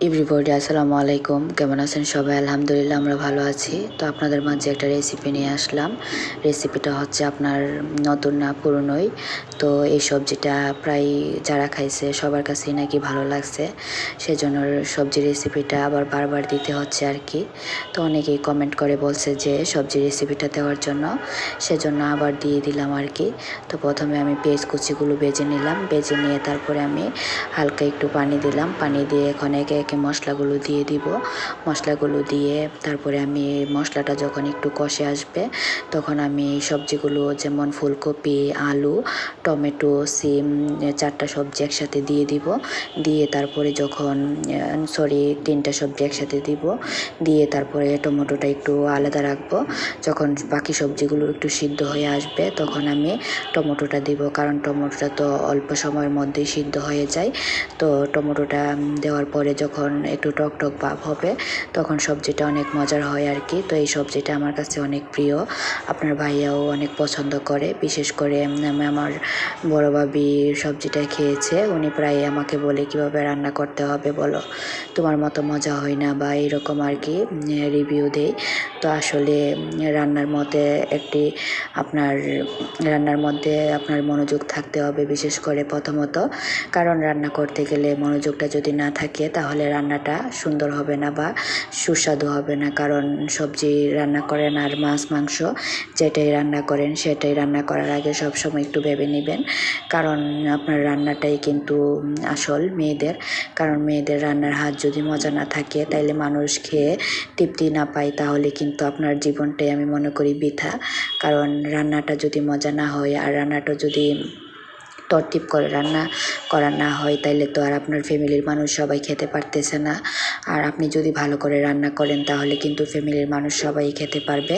Everybody আসসালামু আলাইকুম, কেমন আছেন সবাই? আলহামদুলিল্লাহ আমরা ভালো আছি। তো আপনাদের মাঝে একটা রেসিপি নিয়ে আসলাম। রেসিপিটা হচ্ছে আপনার নতুন না পুরনোই। তো এই সবজিটা প্রায় যারা খাইছে সবার কাছেই নাকি ভালো লাগছে, সেজন্য সবজির রেসিপিটা আবার বারবার দিতে হচ্ছে আর কি। তো অনেকেই কমেন্ট করে বলছে যে সবজির রেসিপিটা দেওয়ার জন্য, সেজন্য আবার দিয়ে দিলাম আর কি। তো প্রথমে আমি পেঁয়াজ কুচিগুলো বেজে নিলাম, বেজে নিয়ে তারপরে আমি হালকা একটু পানি দিলাম, পানি দিয়ে এখন একে একে মশলাগুলো দিয়ে দিব। মশলাগুলো দিয়ে তারপরে আমি মশলাটা যখন একটু কষে আসবে তখন আমি সবজিগুলো যেমন ফুলকপি, আলু, টমেটো, সিম, 4টা সবজি একসাথে দিয়ে দিব। দিয়ে তারপরে যখন 3টা সবজি একসাথে দিব, দিয়ে তারপরে টমেটোটা একটু আলাদা রাখবো। যখন বাকি সবজিগুলো একটু সিদ্ধ হয়ে আসবে তখন আমি টমেটোটা দিব, কারণ টমেটোটা তো অল্প সময়ের মধ্যেই সিদ্ধ হয়ে যায়। তো টমেটোটা দেওয়ার পরে যখন একটু টক টক ভাব হবে তখন সবজিটা অনেক মজার হয় আর কি। তো এই সবজিটা আমার কাছে অনেক প্রিয়, আপনার ভাইয়াও অনেক পছন্দ করে। বিশেষ করে আমার বড় ভাবি সবজিটা খেয়েছে, উনি প্রায় আমাকে বলে কিভাবে রান্না করতে হবে বলো, তোমার মতো মজা হয় না বা এরকম আর কি রিভিউ দেই। তো আসলে রান্নার মধ্যে রান্নার মধ্যে আপনার মনোযোগ থাকতে হবে, বিশেষ করে প্রথমত। কারণ রান্না করতে গেলে মনোযোগটা যদি না থাকে তাহলে রান্নাটা সুন্দর হবে না বা সুস্বাদু হবে না। কারণ সবজি রান্না করেন আর মাছ মাংস যেটাই রান্না করেন সেটাই রান্না করার আগে সবসময় একটু ভেবে নেবেন, কারণ আপনার রান্নাটাই কিন্তু আসল মেয়েদের। কারণ মেয়েদের রান্নার হাত যদি মজা না থাকে তাইলে মানুষ খেয়ে তৃপ্তি না পায়, তাহলে কিন্তু আপনার জীবনটাই আমি মনে করি বৃথা। কারণ রান্নাটা যদি মজা না হয় আর রান্নাটা যদি তরতিপ করে রান্না করা না হয় তাইলে তো আর আপনার ফ্যামিলির মানুষ সবাই খেতে পারতেছে না। আর আপনি যদি ভালো করে রান্না করেন তাহলে কিন্তু ফ্যামিলির মানুষ সবাই খেতে পারবে,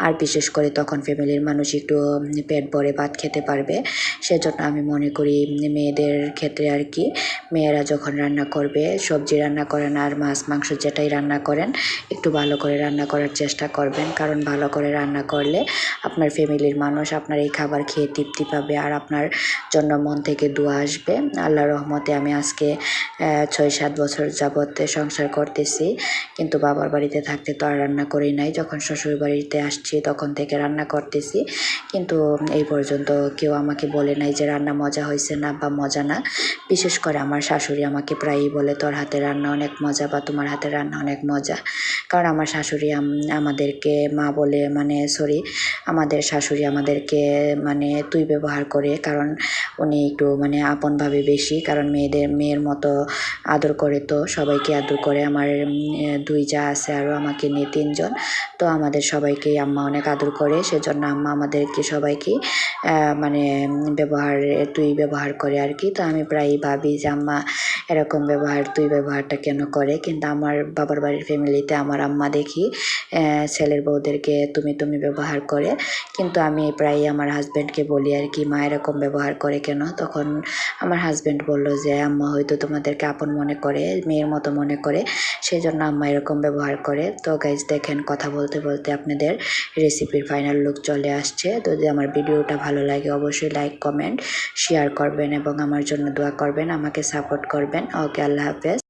আর বিশেষ করে তখন ফ্যামিলির মানুষ একটু পেট ভরে ভাত খেতে পারবে। সেজন্য আমি মনে করি মেয়েদের ক্ষেত্রে আর কি, মেয়েরা যখন রান্না করবে, সবজি রান্না করেন আর মাছ মাংস যেটাই রান্না করেন, একটু ভালো করে রান্না করার চেষ্টা করবেন। কারণ ভালো করে রান্না করলে আপনার ফ্যামিলির মানুষ আপনার এই খাবার খেয়ে তৃপ্তি পাবে, আর আপনার জন্য মন থেকে দোয়া আসবে। আল্লাহর রহমতে আমি আজকে 6-7 বছর যাবত সংসার করতেছি, কিন্তু বাবার বাড়িতে থাকতে তো আর রান্না করি নাই। যখন শ্বশুর বাড়িতে আসছি তখন থেকে রান্না করতেছি, কিন্তু এই পর্যন্ত কেউ আমাকে বলে নাই যে রান্না মজা হয়েছে না বা মজা না। বিশেষ করে আমার শাশুড়ি আমাকে প্রায়ই বলে, তোর হাতের রান্না অনেক মজা বা তোমার হাতের রান্না অনেক মজা। কারণ আমার শাশুড়ি আমাদেরকে মা বলে, মানে সরি, আমাদের শাশুড়ি আমাদেরকে মানে তুই ব্যবহার করে, কারণ উনি একটু মানে আপনভাবে বেশি, কারণ মেয়ের মতো আদর করে, তো সবাইকে আদর করে। আমার 2 জা আছে, আরও আমাকে নিয়ে 3 জন। তো আমাদের সবাইকেই আম্মা অনেক আদর করে, সেজন্য আম্মা আমাদেরকে সবাইকেই মানে তুই ব্যবহার করে আর কি। তো আমি প্রায়ই ভাবি যে আম্মা এরকম তুই ব্যবহারটা কেন করে, কিন্তু আমার বাবার বাড়ির ফ্যামিলিতে আমার আম্মা দেখি ছেলের বউদেরকে তুমি তুমি ব্যবহার করে। কিন্তু আমি প্রায়ই আমার হাজব্যান্ডকে বলি আর কি, মা এরকম ব্যবহার করে কেন? তখন আমার হাজব্যান্ড বলল যে আম্মা হয়তো তোমাদেরকে আপন মনে করে, মেয়ের মতো মনে করে, সেই জন্য আম্মা এরকম ব্যবহার করে। তো গাইজ দেখেন, কথা বলতে বলতে আপনাদের রেসিপির ফাইনাল লুক চলে আসছে। তো যদি আমার ভিডিওটা ভালো লাগে অবশ্যই লাইক, কমেন্ট, শেয়ার করবেন এবং আমার জন্য দোয়া করবেন, আমাকে সাপোর্ট করবেন। ওকে, আল্লাহ হাফেজ।